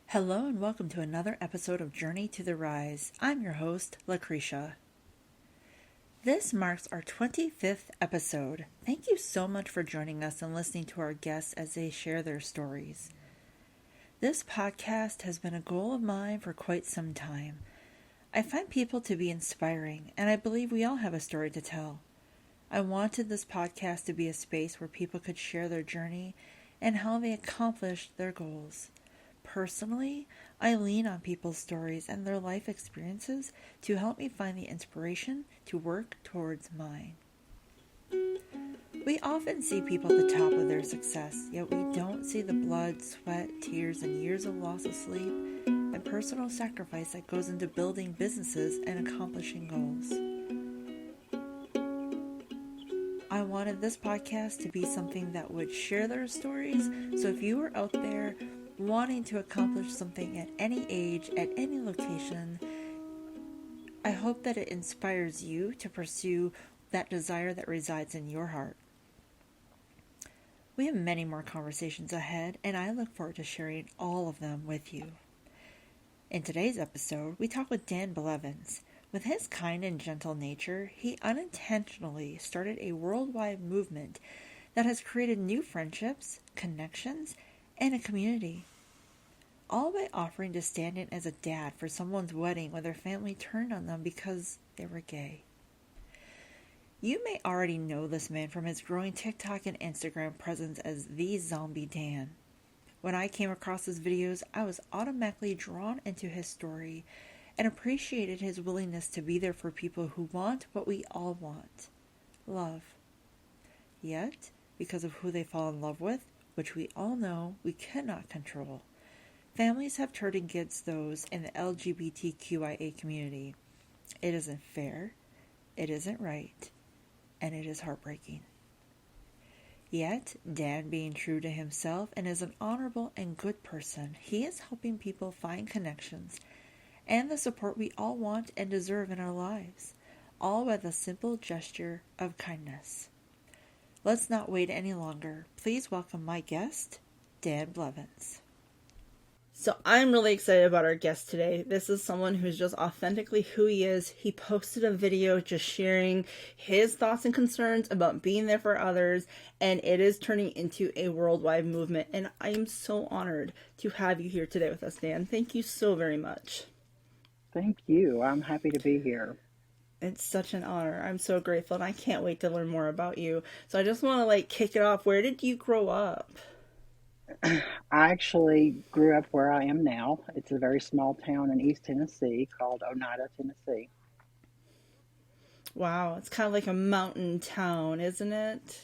Hello and welcome to another episode of Journey to the Rise. I'm your host, Lucretia. This marks our 25th episode. Thank you so much for joining us and listening to our guests as they share their stories. This podcast has been a goal of mine for quite some time. I find people to be inspiring, and I believe we all have a story to tell. I wanted this podcast to be a space where people could share their journey and how they accomplished their goals. Personally, I lean on people's stories and their life experiences to help me find the inspiration to work towards mine. We often see people at the top of their success, yet we don't see the blood, sweat, tears, and years of loss of sleep and personal sacrifice that goes into building businesses and accomplishing goals. I wanted this podcast to be something that would share their stories, so if you are out there wanting to accomplish something at any age, at any location, I hope that it inspires you to pursue that desire that resides in your heart. We have many more conversations ahead, and I look forward to sharing all of them with you. In today's episode, we talk with Dan Blevins. With his kind and gentle nature, he unintentionally started a worldwide movement that has created new friendships, connections, and a community, all by offering to stand in as a dad for someone's wedding when their family turned on them because they were gay. You may already know this man from his growing TikTok and Instagram presence as The Zombie Dan. When I came across his videos, I was automatically drawn into his story and appreciated his willingness to be there for people who want what we all want: love. Yet, because of who they fall in love with, which we all know we cannot control, families have turned against those in the LGBTQIA community. It isn't fair, it isn't right, and it is heartbreaking. Yet, Dan, being true to himself and as an honorable and good person, he is helping people find connections and the support we all want and deserve in our lives, all with a simple gesture of kindness. Let's not wait any longer. Please welcome my guest, Dan Blevins. So I'm really excited about our guest today. This is someone who's just authentically who he is. He posted a video just sharing his thoughts and concerns about being there for others, and it is turning into a worldwide movement. And I am so honored to have you here today with us, Dan. Thank you so very much. Thank you. I'm happy to be here. It's such an honor. I'm so grateful, and I can't wait to learn more about you. So I just want to kick it off. Where did you grow up? I actually grew up where I am now. It's a very small town in East Tennessee called Oneida, Tennessee. Wow, it's kind of like a mountain town, isn't it?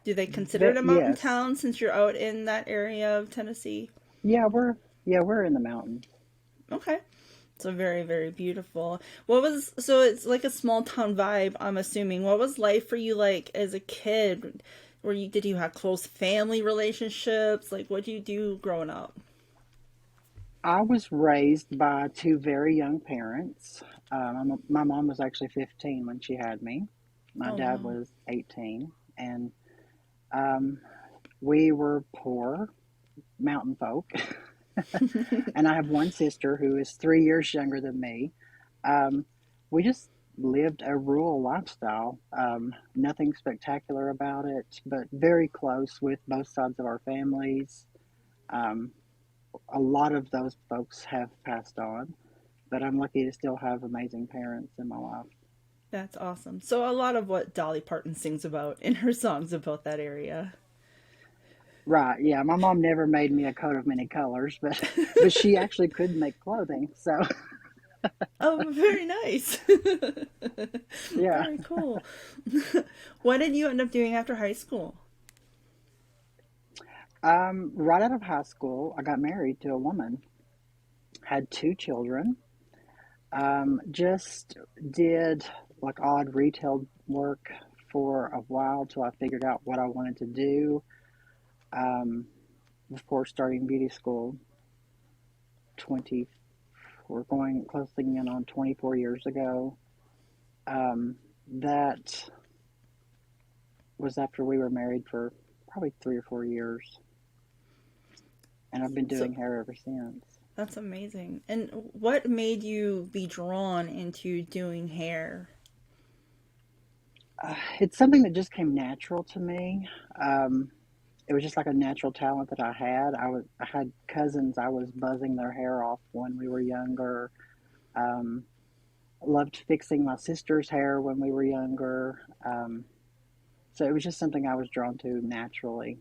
Do they consider it a mountain Yes. town since you're out in that area of Tennessee? Yeah, we're in the mountains. Okay. So very, very beautiful. So it's like a small town vibe, I'm assuming. What was life for you like as a kid? Did you have close family relationships? What did you do growing up? I was raised by two very young parents. My mom was actually 15 when she had me. My Oh, dad wow. was 18, and um, we were poor mountain folk. And I have one sister who is 3 years younger than me. Um, we just lived a rural lifestyle. Nothing spectacular about it, but very close with both sides of our families. Um, a lot of those folks have passed on, but I'm lucky to still have amazing parents in my life. That's awesome. So a lot of what Dolly Parton sings about in her songs about that area. Right, yeah. My mom never made me a coat of many colors, but she actually could make clothing. So Oh, very nice. yeah. Very cool. What did you end up doing after high school? Right out of high school, I got married to a woman, had two children. Just did odd retail work for a while till I figured out what I wanted to do. Um, Before starting beauty school, 20, we're going closing in on 24 years ago. That was after we were married for probably 3 or 4 years, and I've been So doing hair ever since. That's amazing. And what made you be drawn into doing hair? It's something that just came natural to me. Um, it was just like a natural talent that I had. I had cousins. I was buzzing their hair off when we were younger. Um, Loved fixing my sister's hair when we were younger. So it was just something I was drawn to naturally.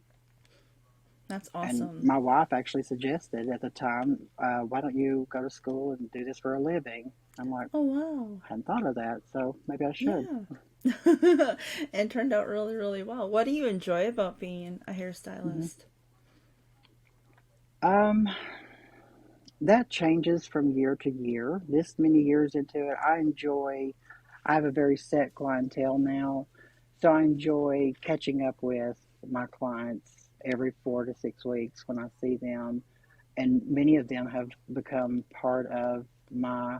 That's And awesome. my wife actually suggested at the time, why don't you go to school and do this for a living? I'm like, Oh, wow. I hadn't thought of that, so maybe I should. Yeah. And turned out really, really well. What do you enjoy about being a Hmm. hairstylist? Um, that changes from year to year. This many years into it, I have a very set clientele now. So I enjoy catching up with my clients every 4 to 6 weeks when I see them. And many of them have become part of my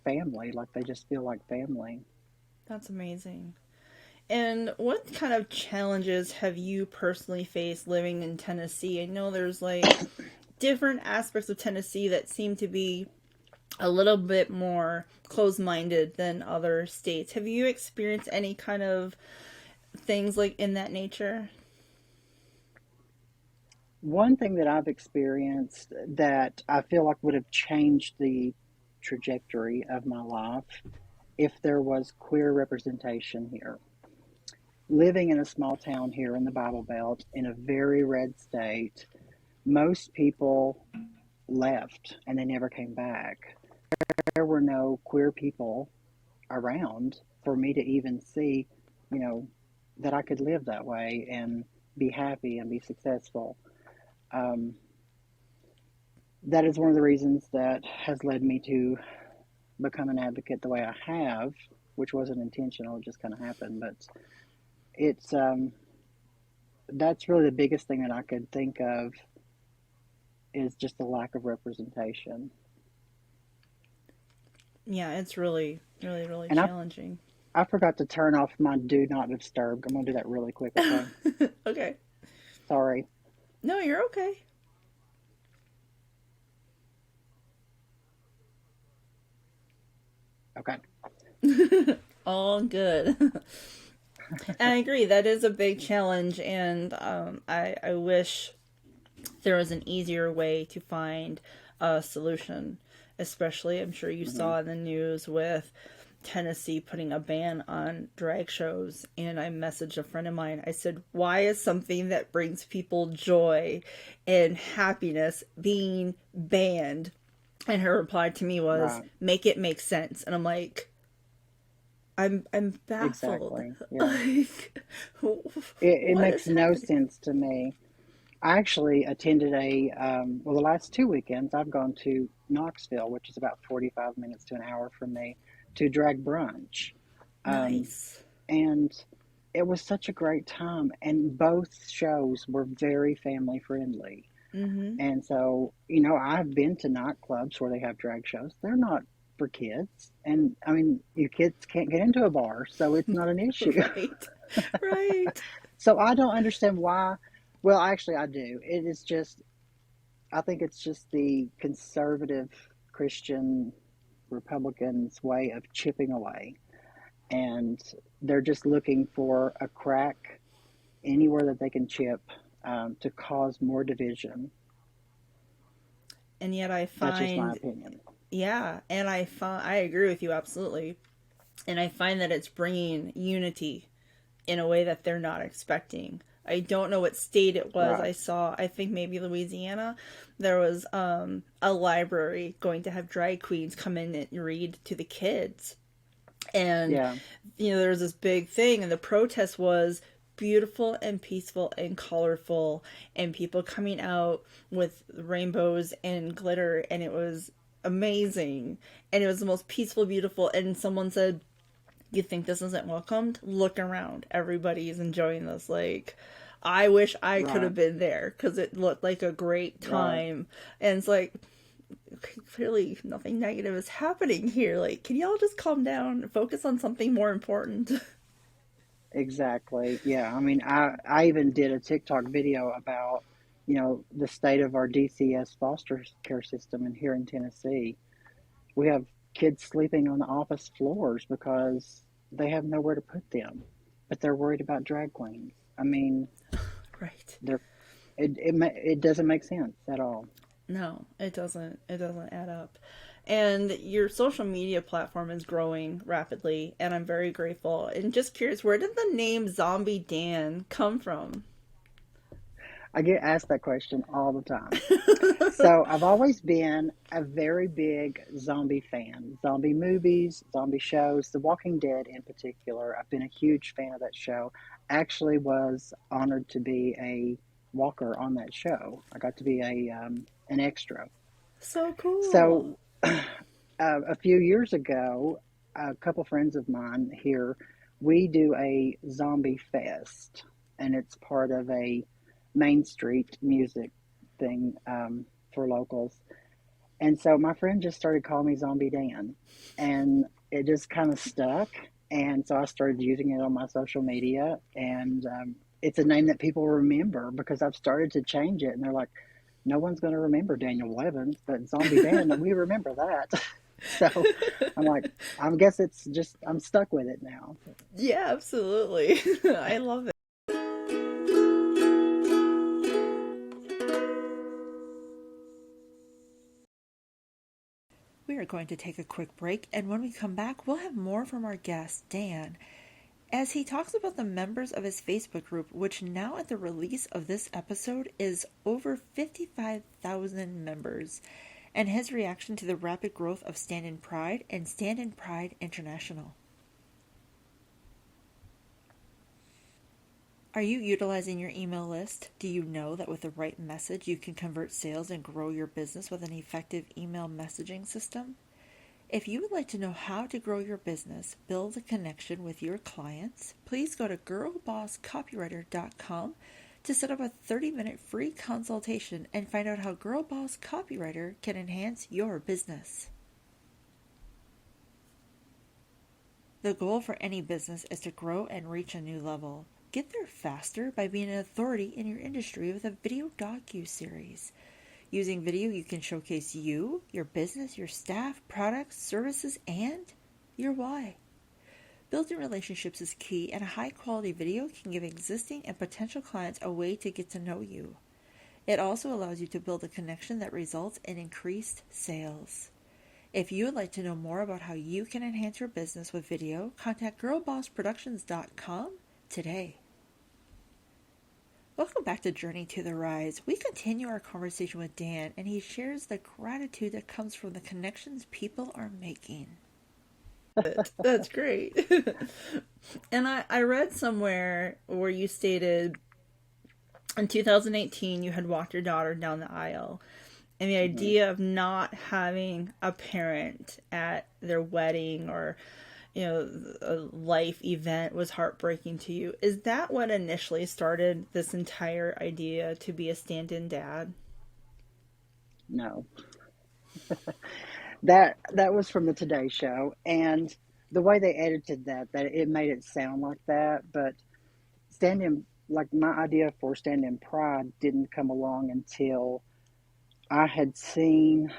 family. Like they just feel like family. That's amazing. And what kind of challenges have you personally faced living in Tennessee? I know there's like different aspects of Tennessee that seem to be a little bit more closed minded than other states. Have you experienced any kind of things like in that nature? One thing that I've experienced that I feel like would have changed the trajectory of my life if there was queer representation here. Living in a small town here in the Bible Belt in a very red state, most people left and they never came back. There were no queer people around for me to even see, you know, that I could live that way and be happy and be successful. Um, that is one of the reasons that has led me to become an advocate the way I have, which wasn't intentional, it just kind of happened. But it's that's really the biggest thing that I could think of is just the lack of representation. Yeah, it's really, really, really And challenging. I forgot to turn off my do not disturb. I'm gonna do that really quick, okay? Okay. Sorry. No, you're okay. Okay. All good. And I agree, that is a big challenge, and I wish there was an easier way to find a solution. Especially, I'm sure you Hmm. saw in the news with Tennessee putting a ban on drag shows. And I messaged a friend of mine. I said, why is something that brings people joy and happiness being banned? And her reply to me was, Right. make it make sense. And I'm like, I'm baffled. Exactly. Yeah. Like, It what makes is no happening? sense to me. I actually attended well, the last 2 weekends I've gone to Knoxville, which is about 45 minutes to an hour from me, to drag brunch. Um, Nice. and it was such a great time. And both shows were very family friendly. Mm-hmm. And so, I've been to nightclubs where they have drag shows. They're not for kids. And I mean, you kids can't get into a bar, so it's not an issue. Right. Right. So I don't understand why. Well, actually, I do. I think it's just the conservative Christian Republicans' way of chipping away. And they're just looking for a crack anywhere that they can chip to cause more division. And yet I That's just my find, opinion. yeah, and I agree with you absolutely. And I find that it's bringing unity in a way that they're not expecting. I don't know what state it was. Right. I saw, I think maybe Louisiana. There was a library going to have drag queens come in and read to the kids. And, Yeah. there was this big thing, and the protest was beautiful and peaceful and colorful, and people coming out with rainbows and glitter, and it was amazing. And it was the most peaceful, beautiful. And someone said, you think this isn't welcomed? Look around. Everybody's enjoying this. Like, I wish I could Right. have been there because it looked like a great Right. time. And it's like, clearly nothing negative is happening here. Like, can y'all just calm down and focus on something more important? Exactly. Yeah. I mean, I even did a TikTok video about, the state of our DCS foster care system in here in Tennessee. We have kids sleeping on the office floors because they have nowhere to put them, but they're worried about drag queens. I mean, Right. they're it doesn't make sense at all. No, it doesn't. It doesn't add up. And your social media platform is growing rapidly, and I'm very grateful. And just curious, where did the name Zombie Dan come from? I get asked that question all the time. So I've always been a very big zombie fan. Zombie movies, zombie shows, The Walking Dead in particular. I've been a huge fan of that show. Actually was honored to be a walker on that show. I got to be an extra. So cool. So a few years ago, a couple friends of mine here, we do a zombie fest, and it's part of a Main Street music thing for locals. And so my friend just started calling me Zombie Dan, and it just kind of stuck. And so I started using it on my social media, and it's a name that people remember because I've started to change it, and they're like, no one's going to remember Daniel Blevins, but Zombie Dan, we remember that. So I'm like, I guess it's just, I'm stuck with it now. Yeah, absolutely. I love it. We are going to take a quick break, and when we come back, we'll have more from our guest, Dan, as he talks about the members of his Facebook group, which now at the release of this episode is over 55,000 members, and his reaction to the rapid growth of Stand in Pride and Stand in Pride International. Are you utilizing your email list? Do you know that with the right message you can convert sales and grow your business with an effective email messaging system? If you would like to know how to grow your business, build a connection with your clients, please go to girlbosscopywriter.com to set up a 30-minute free consultation and find out how Girl Boss Copywriter can enhance your business. The goal for any business is to grow and reach a new level. Get there faster by being an authority in your industry with a video docu-series. Using video, you can showcase you, your business, your staff, products, services, and your why. Building relationships is key, and a high-quality video can give existing and potential clients a way to get to know you. It also allows you to build a connection that results in increased sales. If you would like to know more about how you can enhance your business with video, contact girlbossproductions.com today. Welcome back to Journey to the Rise. We continue our conversation with Dan, and he shares the gratitude that comes from the connections people are making. That's great. And I read somewhere where you stated in 2018 you had walked your daughter down the aisle, and the idea of not having a parent at their wedding or a life event was heartbreaking to you. Is that what initially started this entire idea to be a stand-in dad? No. That was from the Today Show, and the way they edited that it made it sound like that. But stand-in, like my idea for stand-in pride didn't come along until I had seen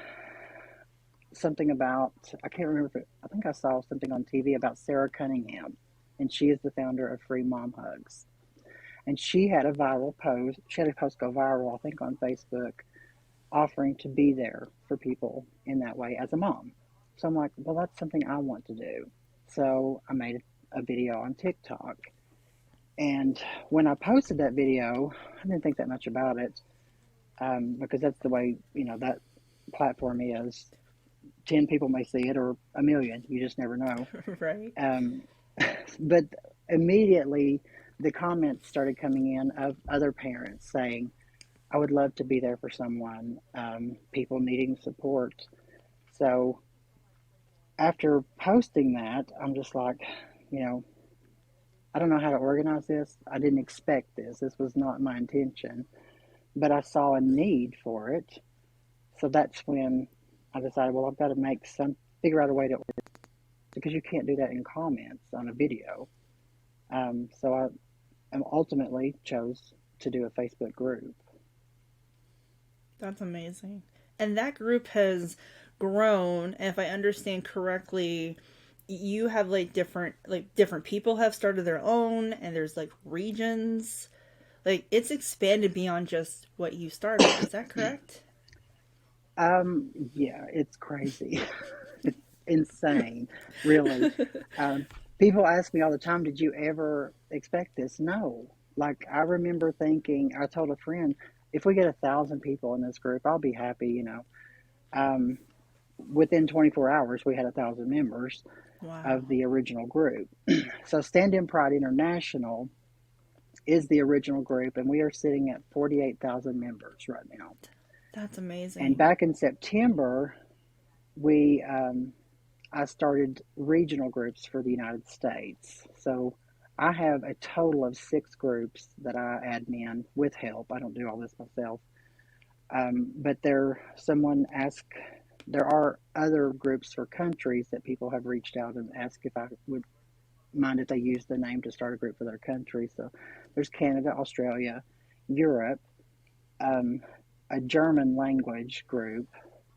something about, I can't remember if I think I saw something on TV about Sarah Cunningham, and she is the founder of Free Mom Hugs. And she had a post go viral, I think on Facebook, offering to be there for people in that way as a mom. So I'm like, well, that's something I want to do. So I made a video on TikTok. And when I posted that video, I didn't think that much about it because that's the way, that platform is. 10 people may see it or a million. You just never know. Right. But immediately the comments started coming in of other parents saying, I would love to be there for someone, people needing support. So after posting that, I'm just like, I don't know how to organize this. I didn't expect this. This was not my intention. But I saw a need for it. So that's when I decided, well, I've got to figure out a way to, because you can't do that in comments on a video. So I ultimately chose to do a Facebook group. That's amazing. And that group has grown, and if I understand correctly, you have different people have started their own, and there's like regions. Like it's expanded beyond just what you started. Is that correct? Yeah, it's crazy. It's insane, really. Um, People ask me all the time, did you ever expect this? No. Like, I remember thinking, I told a friend, if we get 1,000 people in this group, I'll be happy. Um, Within 24 hours, we had 1,000 members of Wow. the original group. So, Stand in Pride International is the original group, and we are sitting at 48,000 members right now. That's And amazing. back in September, we I started regional groups for the United States. So I have a total of 6 groups that I admin with help. I don't do all this myself. But there are other groups for countries that people have reached out and asked if I would mind if they use the name to start a group for their country. So there's Canada, Australia, Europe, um, a German language group,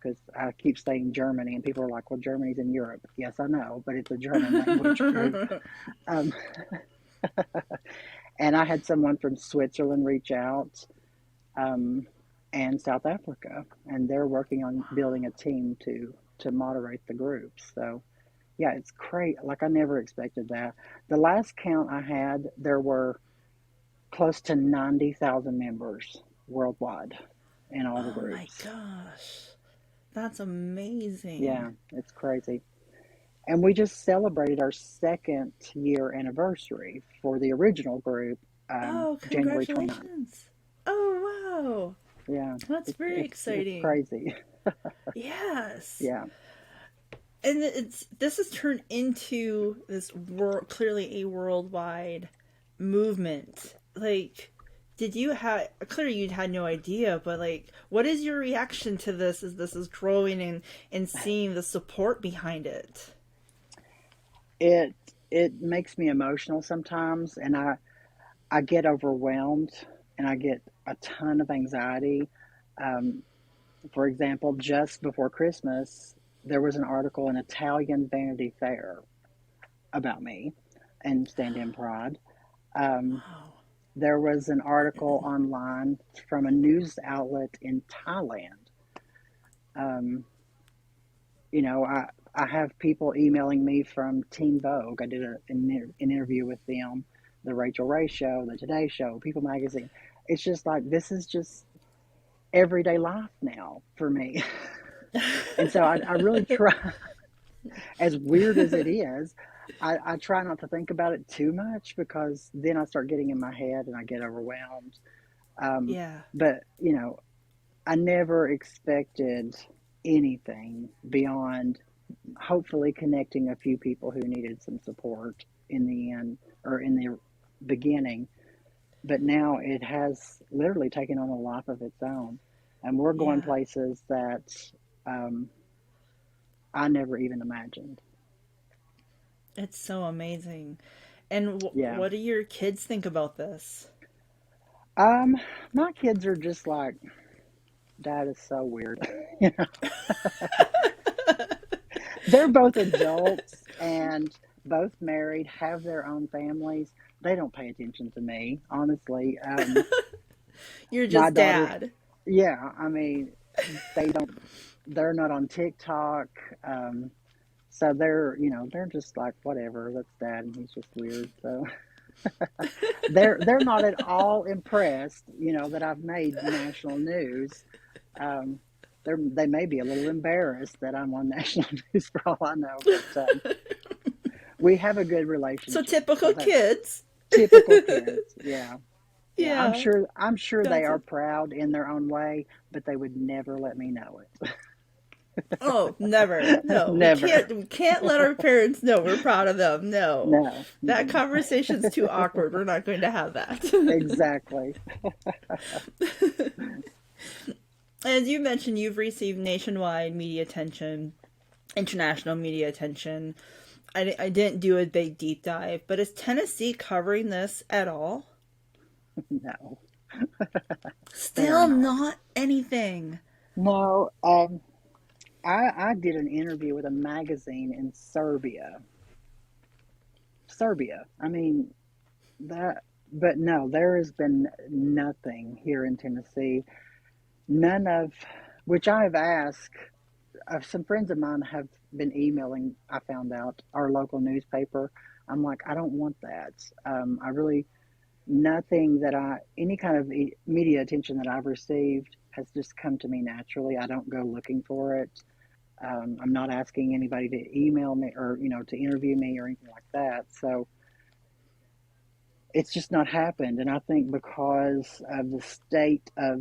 because I keep saying Germany, and people are like, well, Germany's in Europe. Yes, I know, but it's a German language group. Um, and I had someone from Switzerland reach out, um, and South Africa, and they're working on building a team to moderate the groups. So yeah, it's crazy. Like, I never expected that. The last count I had, there were close to 90,000 members worldwide in all the Oh my groups. gosh. That's amazing. Yeah, it's crazy. And we just celebrated our 2nd year anniversary for the original group, Oh, January 29th. congratulations. Oh, wow. Yeah, That's very it's exciting. crazy. Yes. Yeah. And this has turned into clearly a worldwide movement. Like, did you have clearly you had no idea, but like, what is your reaction to this as this is growing and seeing the support behind it? It it makes me emotional sometimes, and I get overwhelmed, and I get a ton of anxiety. Um, for example, just before Christmas, there was an article in Italian Vanity Fair about me and Stand in Pride. Um, Wow. there was an article online from a news outlet in Thailand. Um, I have people emailing me from Teen Vogue. I did an interview with them, the Rachel Ray Show, the Today Show, People Magazine. It's just like, this is just everyday life now for me. And so I really try, as weird as it is, I try not to think about it too much, because then I start getting in my head and I get overwhelmed. Um, Yeah. but I never expected anything beyond hopefully connecting a few people who needed some support in the end, or in the beginning. But now it has literally taken on a life of its own. And we're going Yeah. places that um, I never even imagined. It's so amazing. And Yeah. what do your kids think about this? Um, my kids are just like, Dad is so weird. You know, they're both adults and both married, have their own families. They don't pay attention to me, honestly. You're My just daughters, dad. yeah, I mean, they don't, they're not on TikTok. Um, so they're just like, whatever, that's Dad, and he's just weird. So they're not at all impressed, that I've made national news. Um, they may be a little embarrassed that I'm on national news for all I know, but we have a good So relationship. So typical that's kids. typical kids. Yeah. Yeah, I'm Yeah. sure I'm sure they That's are a, proud in their own way, but they would never let me know oh, never. it. No, we Never. can't let our parents know we're proud of them. No. No. That Mm-mm. conversation's too awkward. We're not going to have that. Exactly. As you mentioned, you've received nationwide media attention, international media attention. I didn't do a big deep dive, but is Tennessee covering this at all? No. They are Still not. not anything. No, I did an interview with a magazine in Serbia. Serbia. I mean, that, but no, there has been nothing here in Tennessee. None of which I've asked. Some friends of mine have been emailing. I found out our local newspaper. I'm like, I don't want that. I really nothing that any kind of media attention that I've received has just come to me naturally. I don't go looking for it. I'm not asking anybody to email me or to interview me or anything like that. So it's just not happened. And I think because of the state of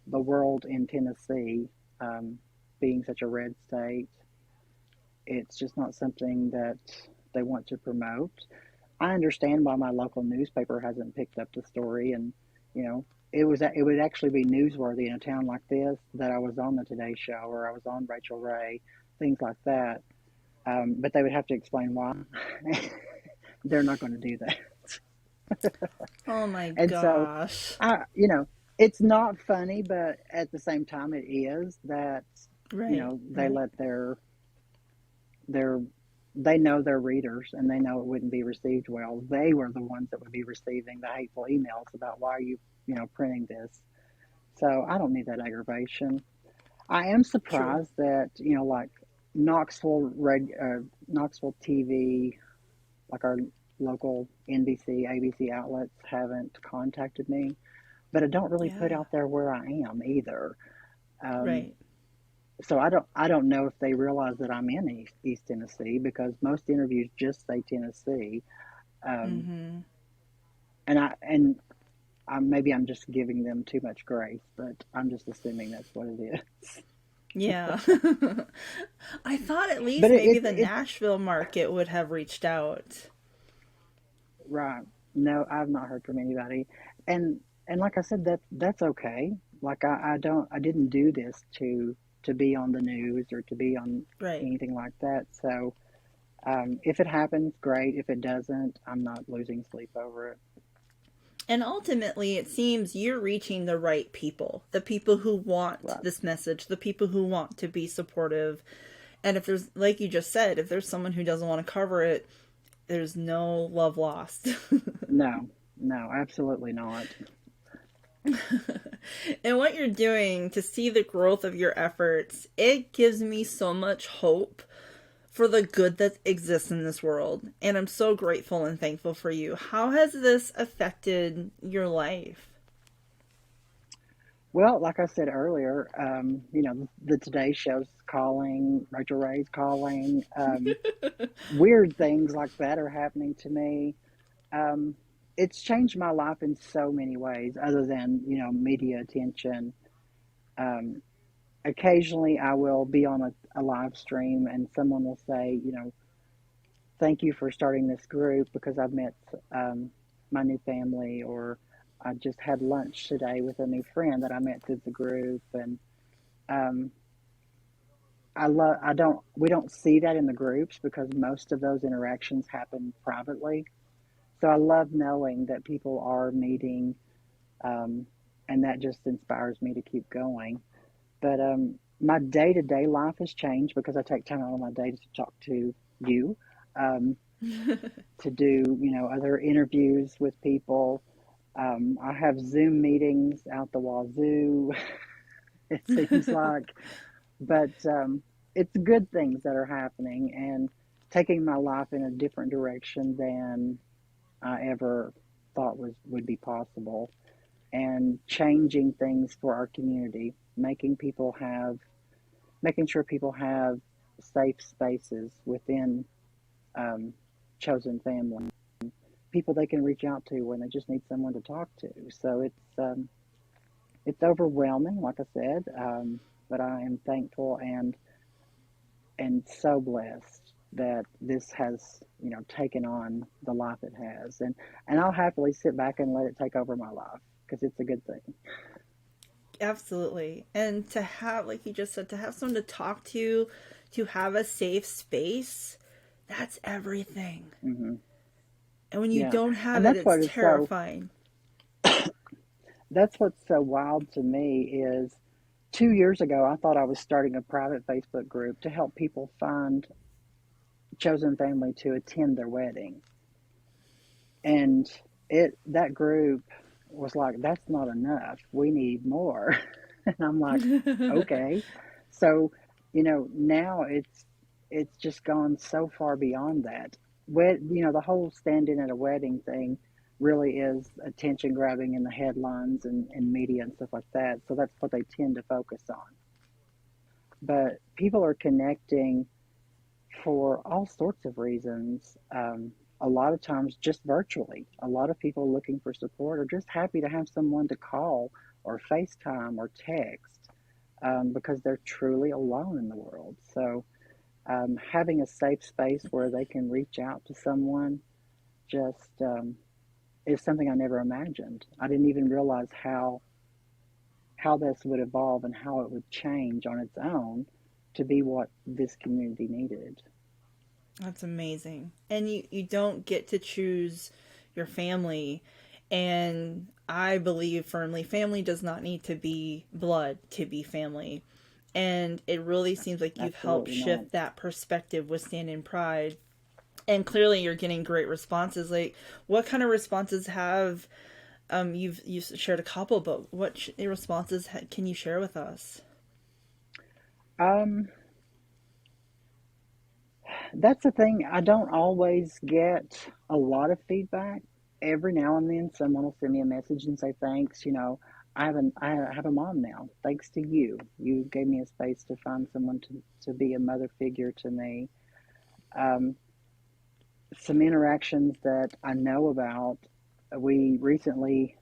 the world in Tennessee, um, being such a red state, it's just not something that they want to promote. I understand why my local newspaper hasn't picked up the story, and you know, it would actually be newsworthy in a town like this that I was on the Today Show or I was on Rachel Ray, things like that. But they would have to explain why. They're not going to do that, Oh my and so gosh. it's not funny, but at the same time, it is that Right, they right. let their they know their readers and they know it wouldn't be received well. They were the ones that would be receiving the hateful emails about why are you, printing this. So I don't need that aggravation. I am True. surprised that, like Knoxville TV, like our local NBC, ABC outlets haven't contacted me, but I don't really put Yeah. out there where I am either. Um, Right. so I don't know if they realize that I'm in East Tennessee because most interviews just say Tennessee. Um, Mm-hmm. and maybe I'm just giving them too much grace, but I'm just assuming that's what it is. Yeah. I thought at But least it, maybe it, the it Nashville market would have reached out. right. No, I've not heard from anybody, and like I said, that's okay. Like I didn't do this to be on the news or to be on Right. anything like that. So if it happens, great. If it doesn't, I'm not losing sleep over it. And ultimately, it seems you're reaching the right people, the people who want Right. this message, the people who want to be supportive. And if there's, like you just said, if there's someone who doesn't want to cover it, there's no love lost. No, no, absolutely not. And what you're doing to see the growth of your efforts, it gives me so much hope for the good that exists in this world. And I'm so grateful and thankful for you. How has this affected your life? Well, like I said earlier, the Today Show's calling, Rachel Ray's calling. Weird things like that are happening to me. Um, it's changed my life in so many ways, other than media attention. Um, Occasionally, I will be on a live stream, and someone will say, thank you for starting this group because I've met my new family, or I just had lunch today with a new friend that I met through the group, and um, we don't see that in the groups because most of those interactions happen privately. So I love knowing that people are meeting, um, and that just inspires me to keep going. But my day to day life has changed because I take time out of my day to talk to you, um, to do other interviews with people. I have Zoom meetings out the wazoo. It seems like, but it's good things that are happening and taking my life in a different direction than I ever thought would be possible, and changing things for our community, making sure people have safe spaces within um, chosen family, people they can reach out to when they just need someone to talk to. So it's overwhelming, like I said, but I am thankful and so blessed that this has taken on the life it has, and I'll happily sit back and let it take over my life because it's a good thing. Absolutely. And to have, like you just said, to have someone to talk to have a safe space, that's everything. Hmm. And when you Yeah, don't have and it, that's it's what is so terrifying. that's what's so wild to me is 2 years ago, I thought I was starting a private Facebook group to help people find chosen family to attend their wedding. And that group was like, that's not enough. We need more. And I'm like, okay. So, now it's just gone so far beyond that. The whole standing at a wedding thing really is attention grabbing in the headlines and media and stuff like that. So that's what they tend to focus on. But people are connecting for all sorts of reasons. A lot of times just virtually. A lot of people looking for support are just happy to have someone to call or FaceTime or text, because they're truly alone in the world. So having a safe space where they can reach out to someone just is something I never imagined. I didn't even realize how this would evolve and how it would change on its own to be what this community needed. That's amazing. And you don't get to choose your family. And I believe firmly family does not need to be blood to be family. And it really seems like you've helped Absolutely not. shift that perspective with Stand in Pride. And clearly you're getting great responses. Like, what kind of responses have you've shared a couple, but what responses can you share with us? Um, that's the thing. I don't always get a lot of feedback. Every now and then, someone will send me a message and say, "Thanks. I have a mom now. Thanks to you. You gave me a space to find someone to be a mother figure to me." Um, some interactions that I know about. We recently,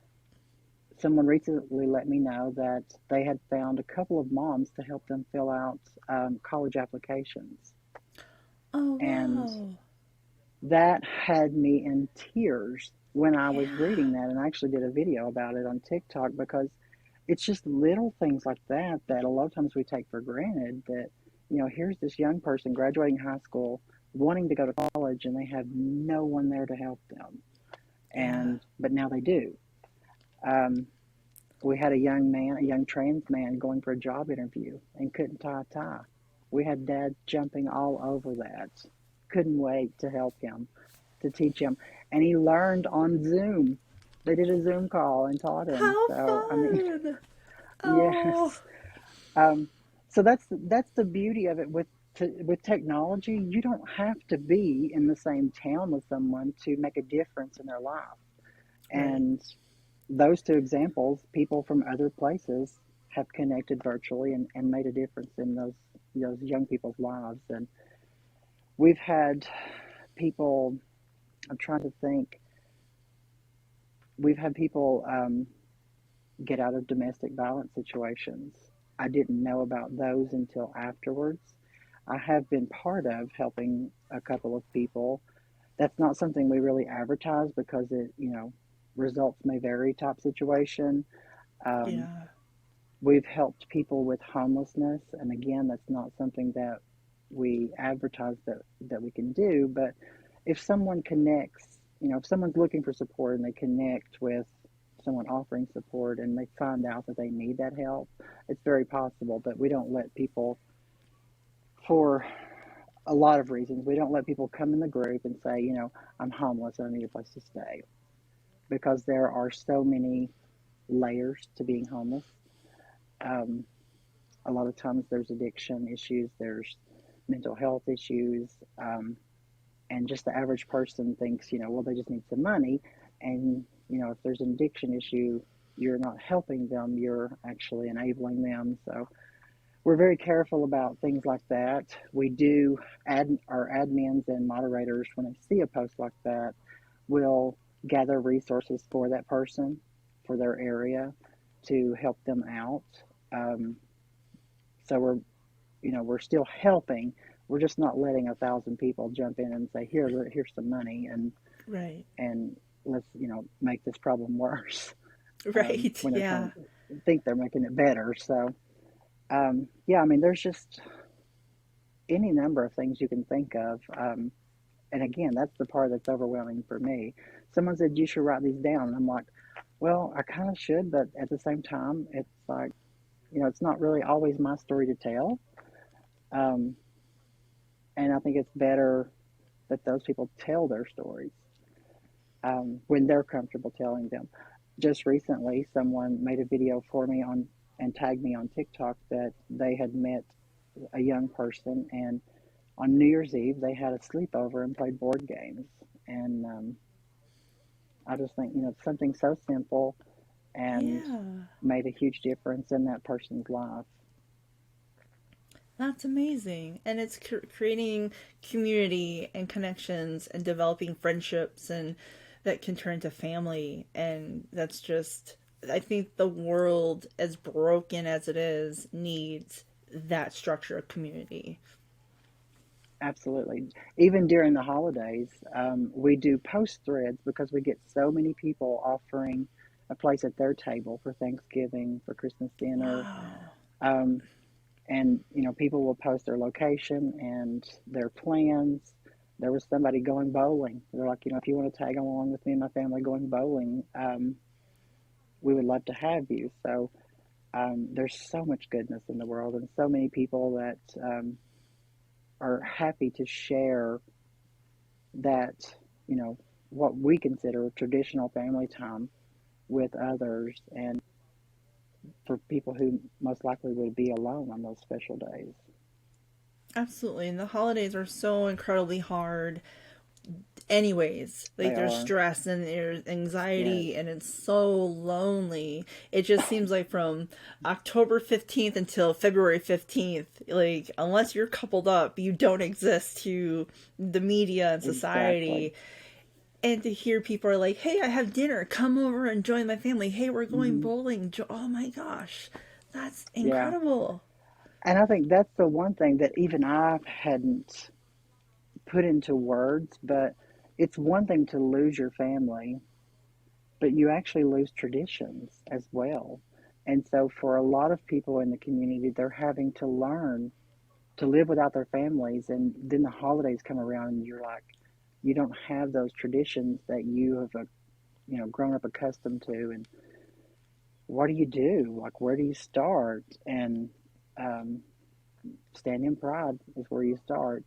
Someone recently let me know that they had found a couple of moms to help them fill out college applications. Oh, And wow. that had me in tears when I was Yeah. reading that, and I actually did a video about it on TikTok because it's just little things like that that a lot of times we take for granted that, here's this young person graduating high school wanting to go to college and they have no one there to help them. Yeah. But now they do. Um, we had a young trans man going for a job interview and couldn't tie a tie. We had dad jumping all over that. Couldn't wait to help him, to teach him. And he learned on Zoom. They did a Zoom call and taught him. How So, I mean, fun. Oh, yes. Um, so that's the beauty of it with technology. You don't have to be in the same town with someone to make a difference in their life. right. And those two examples, people from other places have connected virtually and made a difference in those young people's lives. And we've had people. I'm trying to think. We've had people get out of domestic violence situations. I didn't know about those until afterwards. I have been part of helping a couple of people. That's not something we really advertise because results may vary type situation. Um, Yeah. we've helped people with homelessness, and again, that's not something that we advertise that we can do. But if someone connects, if someone's looking for support and they connect with someone offering support and they find out that they need that help, it's very possible. But we don't let people, for a lot of reasons, we don't let people come in the group and say, I'm homeless and I need a place to stay, because there are so many layers to being homeless. Um, a lot of times there's addiction issues, there's mental health issues, and just the average person thinks, well, they just need some money. And, if there's an addiction issue, you're not helping them, you're actually enabling them. So we're very careful about things like that. We do our admins and moderators, when they see a post like that, will gather resources for that person, for their area, to help them out. Um, so we're still helping. We're just not letting 1,000 people jump in and say, here's some money, Right. and let's make this problem worse, Right. when they're trying Yeah. to think they're making it better. So yeah, I mean, there's just any number of things you can think of. And again, that's the part that's overwhelming for me. Someone said you should write these down, and I'm like, Well, I kind of should, but at the same time, it's like, it's not really always my story to tell. Um, and I think it's better that those people tell their stories when they're comfortable telling them. Just recently, someone made a video for me on and tagged me on TikTok that they had met a young person, and on New Year's Eve they had a sleepover and played board games. And I just think, something so simple and Yeah, made a huge difference in that person's life. that's amazing. And it's creating community and connections and developing friendships and that can turn to family. And that's just, I think the world, as broken as it is, needs that structure of community. Absolutely. Even during the holidays, we do post threads because we get so many people offering a place at their table for Thanksgiving, for Christmas dinner. Wow. Um, and, people will post their location and their plans. There was somebody going bowling. They're like, if you want to tag along with me and my family going bowling, we would love to have you. So there's so much goodness in the world and so many people that are happy to share that, you know, what we consider traditional family time with others and for people who most likely would be alone on those special days. Absolutely. And the holidays are so incredibly hard anyways. They Like there's are, stress and there's yes, anxiety and it's so lonely. It just seems like from October 15th until February 15th, like unless you're coupled up, you don't exist to the media and exactly. society. And to hear people are like, "Hey, I have dinner. Come over and join my family. Hey, we're going Hmm. bowling." Oh my gosh. That's Yeah. incredible. And I think that's the one thing that even I hadn't put into words, but it's one thing to lose your family, but you actually lose traditions as well. And so for a lot of people in the community, they're having to learn to live without their families. And then the holidays come around and you're like, you don't have those traditions that you have, grown up accustomed to. And what do you do? Like, where do you start? And um, stand in pride is where you start.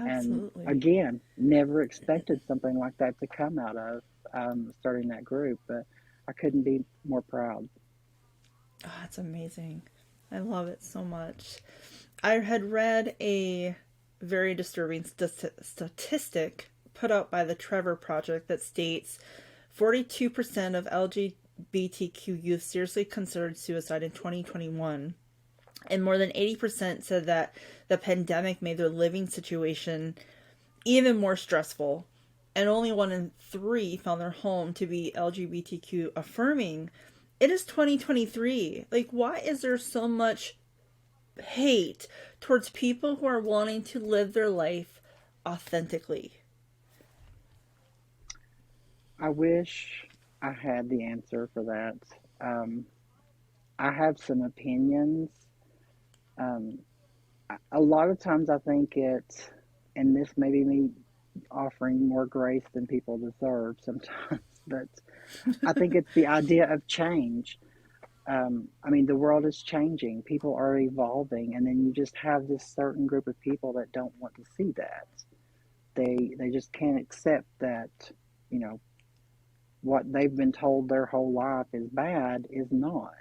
And Absolutely. again, never expected something like that to come out of starting that group, but I couldn't be more proud. Oh, that's amazing. I love it so much. I had read a very disturbing statistic put out by the Trevor Project that states 42% of LGBTQ youth seriously considered suicide in 2021. And more than 80% said that the pandemic made their living situation even more stressful. And only one in three found their home to be LGBTQ affirming. It is 2023. Like, why is there so much hate towards people who are wanting to live their life authentically? I wish I had the answer for that. Um, I have some opinions. Um, a lot of times I think it, and this may be me offering more grace than people deserve sometimes, but I think it's the idea of change. I mean, the world is changing, people are evolving, and then you just have this certain group of people that don't want to see that. They just can't accept that, you know, what they've been told their whole life is bad is not.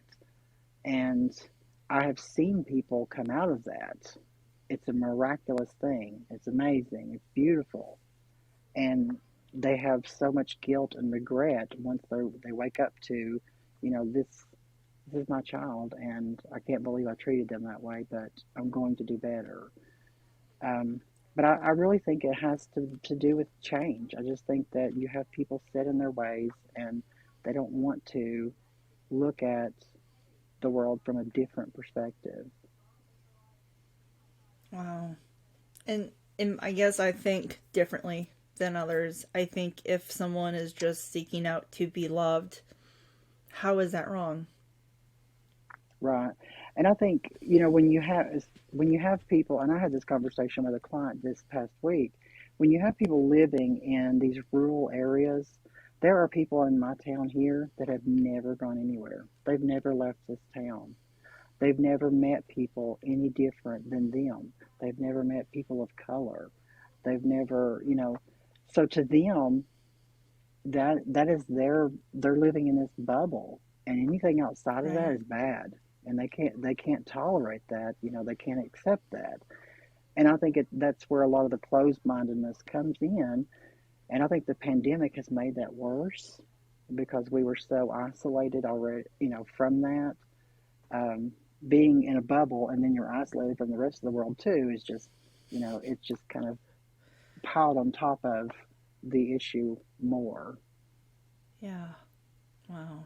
And I have seen people come out of that. It's a miraculous thing. It's amazing. It's beautiful. And they have so much guilt and regret once they wake up to, this is my child, and I can't believe I treated them that way, but I'm going to do better. Um, but I really think it has to do with change. I just think that you have people set in their ways and they don't want to look at the world from a different perspective. Wow. And I guess I think differently than others. I think if someone is just seeking out to be loved, how is that wrong? Right. And I think, when you have people, and I had this conversation with a client this past week, when you have people living in these rural areas, There are people in my town here that have never gone anywhere. They've never left this town. They've never met people any different than them. They've never met people of color. They've never, so to them, that is they're living in this bubble, and anything outside of that Right. is bad, and they can't tolerate that. They can't accept that. And I think that's where a lot of the closed mindedness comes in. And I think the pandemic has made that worse because we were so isolated already, from that. Um, Being in a bubble and then you're isolated from the rest of the world too is just, it's just kind of piled on top of the issue more. Yeah. Wow.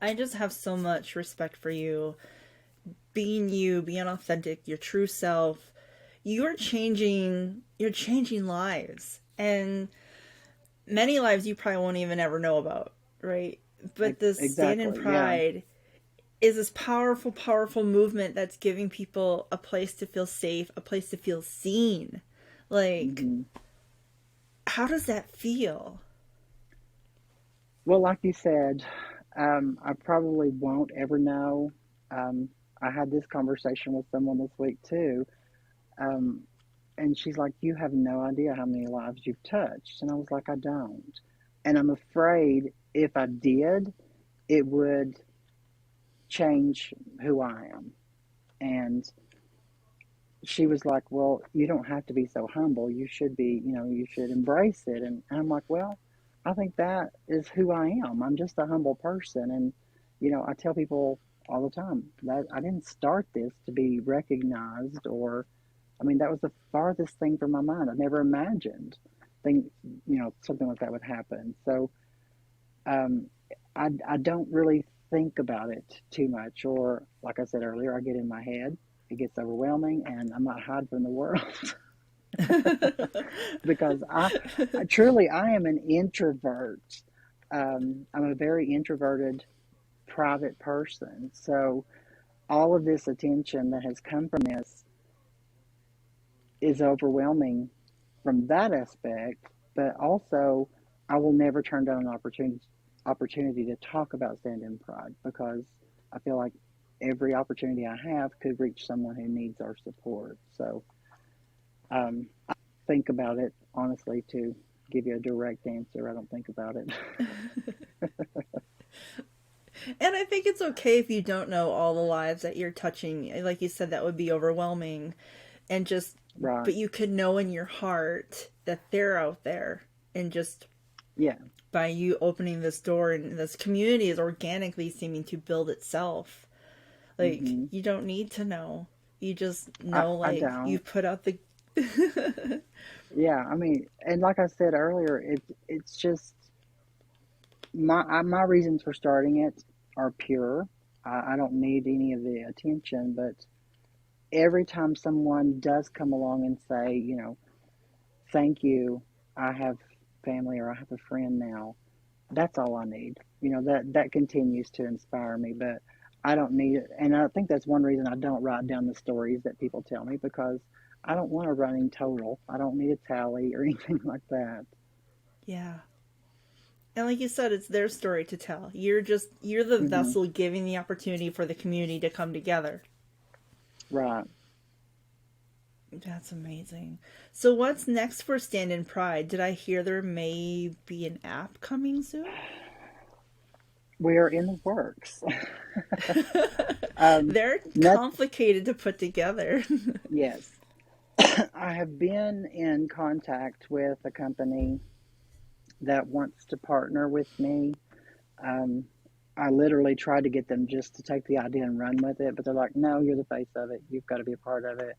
I just have so much respect for you, being authentic, your true self. You're changing lives. And many lives you probably won't even ever know about, right? But this Stand in Exactly. Yeah. Pride is this powerful, powerful movement that's giving people a place to feel safe, a place to feel seen. Like, hmm how does that feel? Well, like you said, I probably won't ever know. Um, I had this conversation with someone this week too. Um, and she's like, "You have no idea how many lives you've touched." And I was like, "I don't." And I'm afraid if I did, it would change who I am. And she was like, "Well, you don't have to be so humble. You should be, you should embrace it." And I'm like, "Well, I think that is who I am. I'm just a humble person." And, I tell people all the time that I didn't start this to be recognized or, I mean, that was the farthest thing from my mind. I never imagined thing, something like that would happen. So, um, I don't really think about it too much, or like I said earlier, I get in my head. It gets overwhelming, and I'm not hide from the world because I truly I am an introvert. I'm a very introverted, private person. So all of this attention that has come from this is overwhelming from that aspect, but also I will never turn down an opportunity to talk about stand in pride because I feel like every opportunity I have could reach someone who needs our support. So I think about it honestly to give you a direct answer. I don't think about it. And I think it's okay if you don't know all the lives that you're touching. Like you said, that would be overwhelming. And just, Right. but you could know in your heart that they're out there. And just Yeah. by you opening this door, and this community is organically seeming to build itself. Like, hmm you don't need to know. You just I, know, I like, you don't. put out the. Yeah. I mean, and like I said earlier, it's just my reasons for starting it are pure. I don't need any of the attention, but every time someone does come along and say, thank you, I have family or I have a friend now, that's all I need. That continues to inspire me, but I don't need it. And I think that's one reason I don't write down the stories that people tell me because I don't want a running total. I don't need a tally or anything like that. Yeah. And like you said, it's their story to tell. You're the hmm vessel giving the opportunity for the community to come together. Right. That's amazing. So what's next for Stand in Pride? Did I hear there may be an app coming soon? We are in the works. um, They're not, complicated to put together. yes. I have been in contact with a company that wants to partner with me. Um, I literally tried to get them just to take the idea and run with it, but they're like, no, you're the face of it. You've got to be a part of it.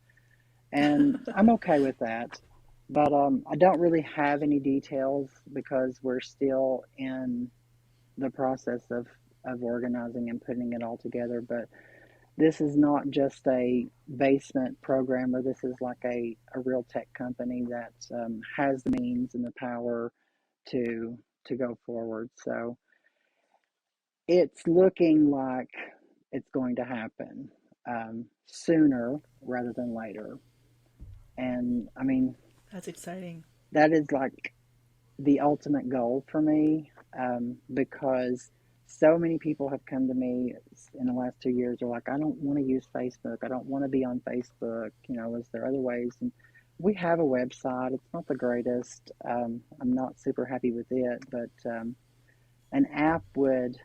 And I'm okay with that. But I don't really have any details because we're still in the process of organizing and putting it all together. But this is not just a basement programmer. This is like a real tech company that has the means and the power to go forward. So it's looking like it's going to happen sooner rather than later. And I mean, That's exciting. that is like the ultimate goal for me, because so many people have come to me in the last 2 years. They're like, I don't want to use Facebook. I don't want to be on Facebook. Is there other ways? And we have a website. It's not the greatest. I'm not super happy with it, but an app would,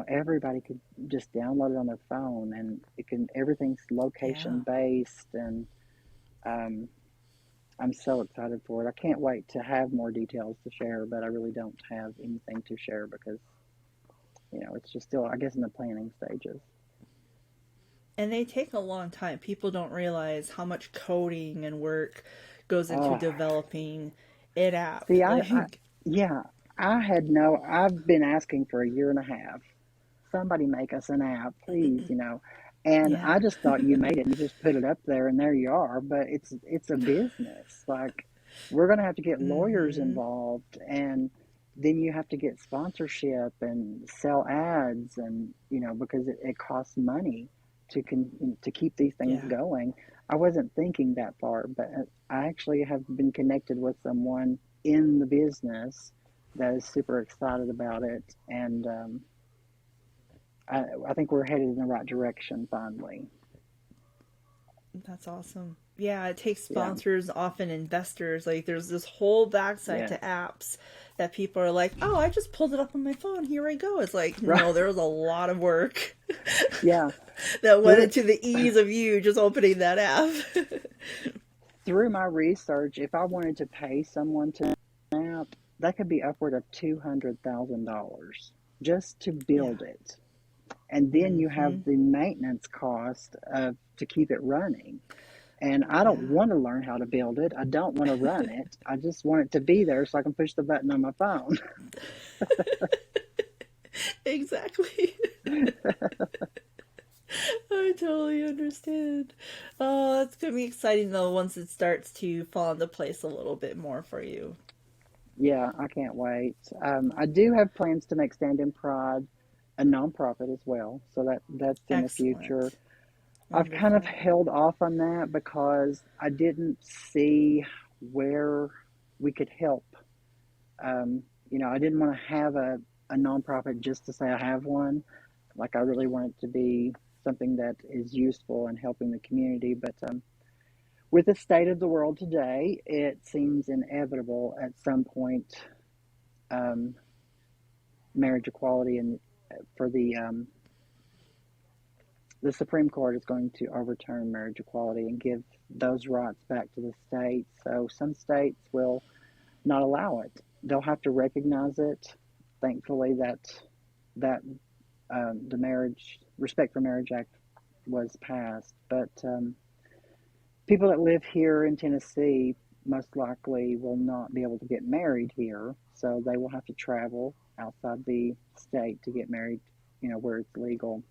everybody could just download it on their phone, and everything's Yeah. location based, and um, I'm so excited for it. I can't wait to have more details to share, but I really don't have anything to share because, it's just still, I guess, in the planning stages. And they take a long time. People don't realize how much coding and work goes into Oh, developing an app. see, Like, yeah, I've been asking for a year and a half. Somebody make us an app, please, And yeah. I just thought you made it and you just put it up there and there you are. But it's a business. Like, we're gonna have to get lawyers Mm-hmm. involved, and then you have to get sponsorship and sell ads, and because it costs money to keep these things Yeah. going. I wasn't thinking that far, but I actually have been connected with someone in the business that is super excited about it, and I think we're headed in the right direction finally. That's awesome. Yeah, it takes Yeah, sponsors, often investors. Like, there's this whole backside yes, to apps that people are like, oh, I just pulled it up on my phone. Here I go. It's like, right, no, there was a lot of work yeah. that went Through into the ease of you just opening that app. through my research, if I wanted to pay someone to map, that could be upward of $200,000 just to Yeah. build it, and then you have Mm-hmm. the maintenance cost of to keep it running. And I don't Yeah. want to learn how to build it. I don't want to run it. I just want it to be there so I can push the button on my phone. Exactly. I totally understand. Oh, that's gonna be exciting though once it starts to fall into place a little bit more for you. Yeah, I can't wait. I do have plans to make Stand in Pride a nonprofit as well, so that's in the future. Excellent. I've kind of Wonderful. held off on that because I didn't see where we could help. I didn't want to have a nonprofit just to say I have one. Like, I really want it to be something that is useful and helping the community. But with the state of the world today, it seems inevitable at some point, um, marriage equality and for the Supreme Court is going to overturn marriage equality and give those rights back to the states. So some states will not allow it. They'll have to recognize it. Thankfully, that the Marriage Respect for Marriage Act was passed, but people that live here in Tennessee most likely will not be able to get married here, so they will have to travel outside the state to get married, where it's legal.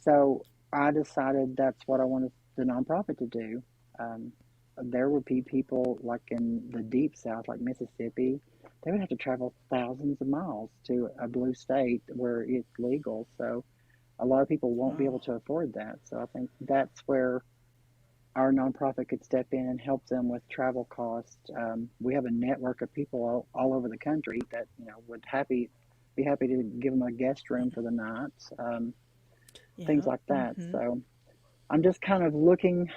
So I decided that's what I wanted the nonprofit to do. Um, there would be people like in the deep south, like Mississippi, they would have to travel thousands of miles to a blue state where it's legal. So a lot of people won't be Wow. able to afford that. So I think that's where our nonprofit could step in and help them with travel costs. We have a network of people all over the country that would be happy to give them a guest room for the night, things Yeah. like that. Mm-hmm. So I'm just kind of looking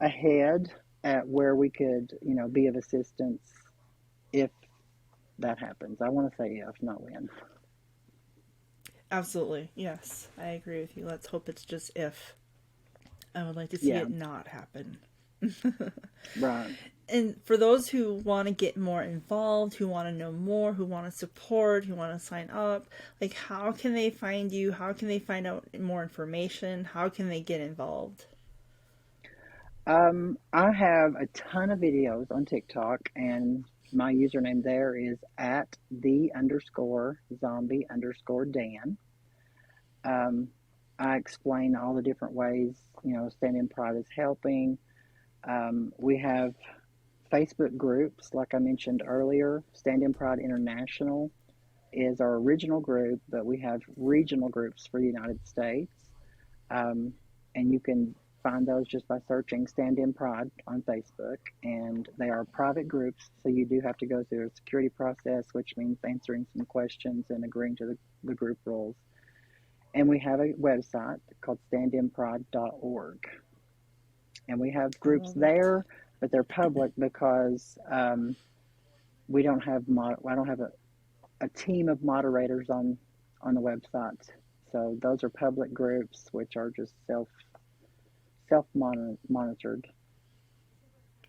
ahead at where we could be of assistance if that happens. I want to say if, not when. Absolutely. Yes, I agree with you. Let's hope it's just if. I would like to see Yeah, it not happen. right. And for those who want to get more involved, who want to know more, who want to support, who want to sign up, like, how can they find you? How can they find out more information? How can they get involved? I have a ton of videos on TikTok, and my username there is at the underscore zombie underscore Dan. Um, I explain all the different ways, Stand in Pride is helping. We have Facebook groups, like I mentioned earlier. Stand in Pride International is our original group, but we have regional groups for the United States. Um, and you can find those just by searching Stand in Pride on Facebook. And they are private groups, so you do have to go through a security process, which means answering some questions and agreeing to the group rules. And we have a website called standinpride.org. And we have I groups love it. there, but they're public because we don't have I don't have a team of moderators on the website. So those are public groups, which are just self monitored.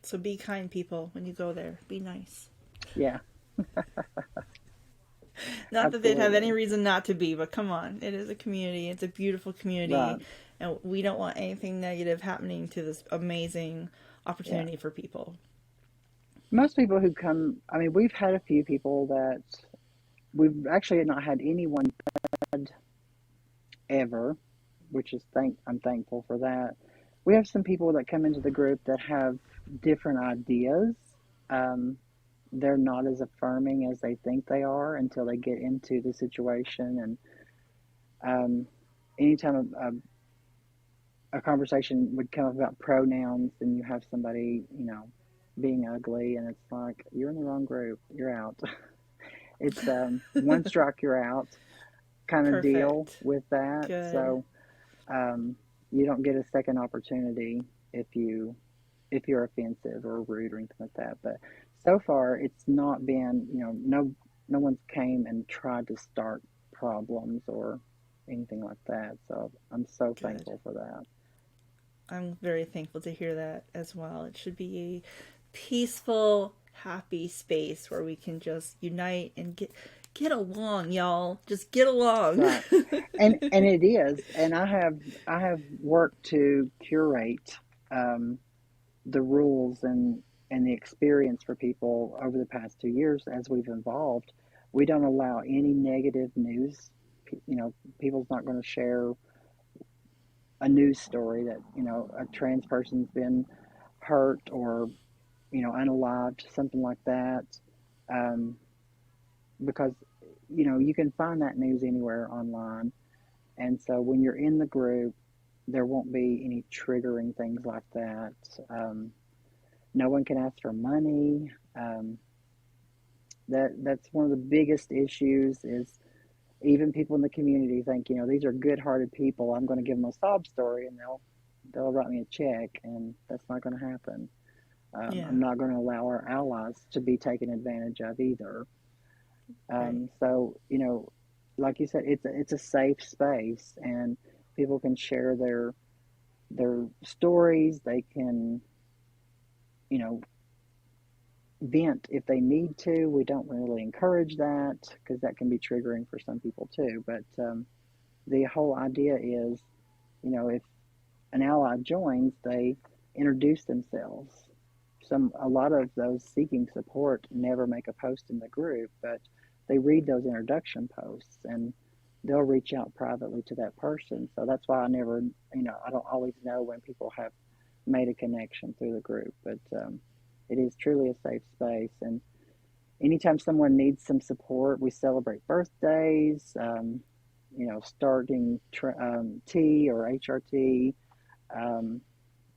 So be kind, people, when you go there. Be nice. Yeah, Not that they'd have any absolutely. reason not to be, but come on. It is a community. It's a beautiful community. Right. And we don't want anything negative happening to this amazing Yeah. opportunity for people. Most people who come, I mean, we've had a few people that we've actually not had anyone bad ever, which is I'm thankful for that. We have some people that come into the group that have different ideas. Um, they're not as affirming as they think they are until they get into the situation. And anytime a conversation would come up about pronouns, and you have somebody, being ugly, and it's like, you're in the wrong group, you're out. It's one strike, you're out kind of deal Perfect. with that. Good. So you don't get a second opportunity if you're offensive or rude or anything like that. But so far, it's not been, no one's came and tried to start problems or anything like that. So I'm so Good. thankful for that. I'm very thankful to hear that as well. It should be a peaceful, happy space where we can just unite and get along, y'all. Just get along. Right. And it is. And I have worked to curate um, the rules and the experience for people over the past 2 years as we've evolved. We don't allow any negative news. People's not going to share a news story that a trans person's been hurt or unalived, something like that, um, because you can find that news anywhere online. And so when you're in the group, there won't be any triggering things like that. No one can ask for money. That's one of the biggest issues. Is even people in the community think these are good-hearted people. I'm going to give them a sob story, and they'll write me a check, and that's not going to happen. I'm Yeah, not going to allow our allies to be taken advantage of either. right. So like you said, it's a safe space, and people can share their stories. They can you know vent if they need to. We don't really encourage that because that can be triggering for some people too. But the whole idea is, if an ally joins, they introduce themselves. A lot of those seeking support never make a post in the group, but they read those introduction posts, and they'll reach out privately to that person. So that's why I don't always know when people have made a connection through the group, but it is truly a safe space. And anytime someone needs some support, we celebrate birthdays, starting T or HRT, um,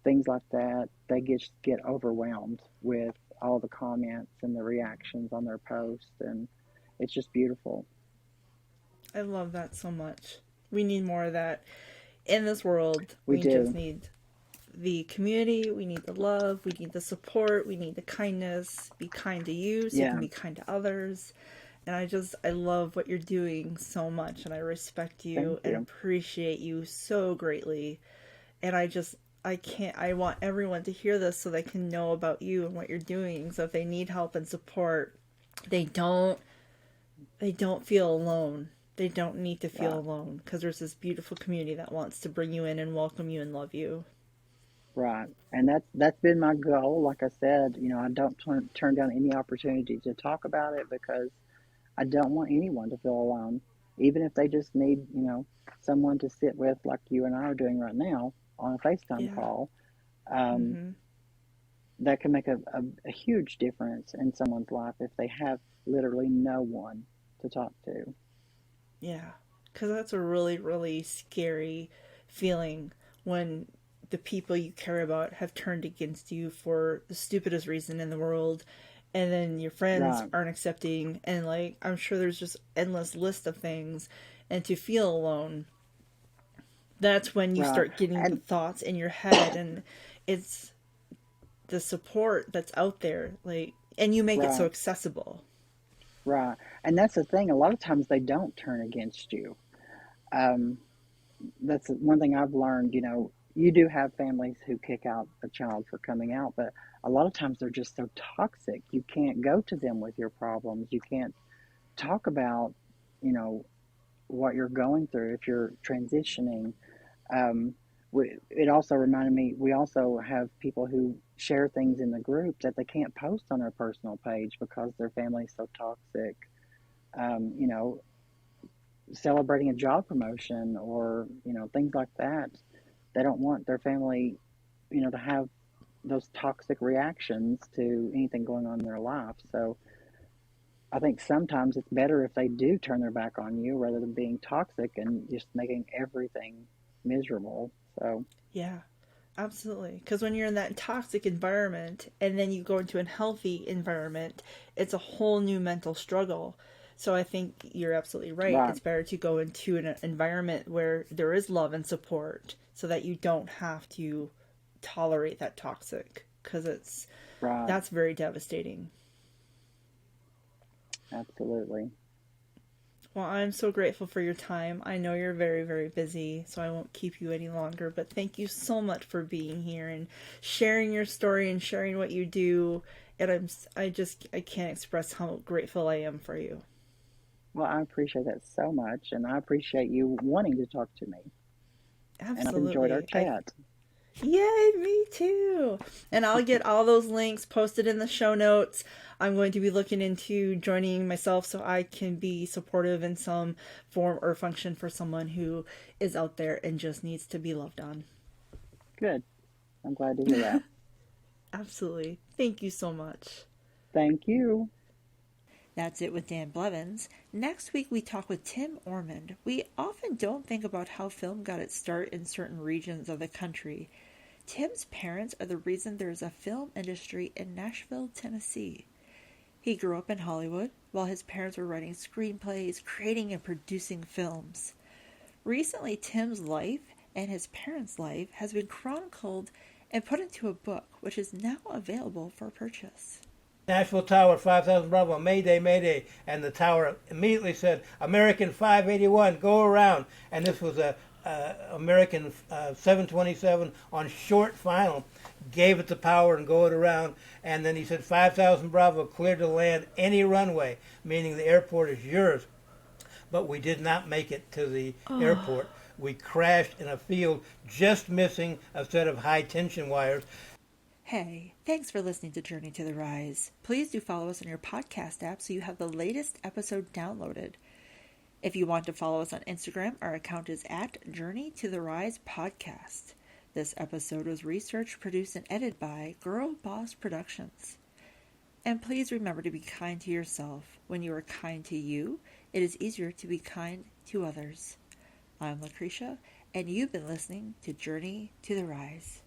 things like that. They just get overwhelmed with all the comments and the reactions on their posts, and it's just beautiful. I love that so much. We need more of that in this world. We We just do. need the community, we need the love, we need the support, we need the kindness. Be kind to you so you can Yeah, be kind to others. And I love what you're doing so much, and I respect thank you and you. appreciate you so greatly. And I can't, I want everyone to hear this so they can know about you and what you're doing. So if they need help and support, they don't, they don't feel alone. They don't need to feel Right, alone because there's this beautiful community that wants to bring you in and welcome you and love you. right. And that's been my goal. Like I said, I don't turn down any opportunity to talk about it because I don't want anyone to feel alone, even if they just need, someone to sit with, like you and I are doing right now on a FaceTime Yeah. call. Um, Mm-hmm. that can make a huge difference in someone's life if they have literally no one to talk to. Yeah. Because that's a really, really scary feeling when the people you care about have turned against you for the stupidest reason in the world, and then your friends Right. aren't accepting, and like I'm sure there's just endless list of things, and to feel alone, that's when you Right. start getting the And thoughts in your head, and it's the support that's out there, like, and you make it so right. accessible. Right. And that's the thing. A lot of times they don't turn against you. Um, that's one thing I've learned. You do have families who kick out a child for coming out, but a lot of times they're just so toxic. You can't go to them with your problems. You can't talk about, you know, what you're going through if you're transitioning. Um, it also reminded me, we also have people who share things in the group that they can't post on their personal page because their family's so toxic. Um, you know, Celebrating a job promotion or, things like that. They don't want their family, to have those toxic reactions to anything going on in their life. So I think sometimes it's better if they do turn their back on you rather than being toxic and just making everything miserable. So, Yeah, absolutely. Because when you're in that toxic environment and then you go into a healthy environment, it's a whole new mental struggle. So I think you're absolutely right. right, It's better to go into an environment where there is love and support so that you don't have to tolerate that toxic, because right, that's very devastating. absolutely. Well, I'm so grateful for your time. I know you're very, very busy, so I won't keep you any longer. But thank you so much for being here and sharing your story and sharing what you do. And I can't express how grateful I am for you. Well, I appreciate that so much, and I appreciate you wanting to talk to me. And I've enjoyed our Absolutely. chat. Yay, me too. And I'll get all those links posted in the show notes. I'm going to be looking into joining myself so I can be supportive in some form or function for someone who is out there and just needs to be loved on. Good. I'm glad to hear that. Absolutely. Thank you so much. Thank you. That's it with Dan Blevins. Next week we talk with Tim Ormond. We often don't think about how film got its start in certain regions of the country. Tim's parents are the reason there is a film industry in Nashville, Tennessee. He grew up in Hollywood while his parents were writing screenplays, creating and producing films. Recently, Tim's life and his parents' life has been chronicled and put into a book, which is now available for purchase. Nashville Tower, 5,000 Bravo, Mayday, Mayday. And the tower immediately said, American 581, go around. And this was a American 727 on short final. Gave it the power and go it around. And then he said, 5,000 Bravo, clear to land any runway, meaning the airport is yours. But we did not make it to the airport. We crashed in a field, just missing a set of high tension wires. Hey, thanks for listening to Journey to the Rise. Please do follow us on your podcast app so you have the latest episode downloaded. If you want to follow us on Instagram, our account is at Journey to the Rise Podcast. This episode was researched, produced, and edited by Girl Boss Productions. And please remember to be kind to yourself. When you are kind to you, it is easier to be kind to others. I'm Lucretia, and you've been listening to Journey to the Rise.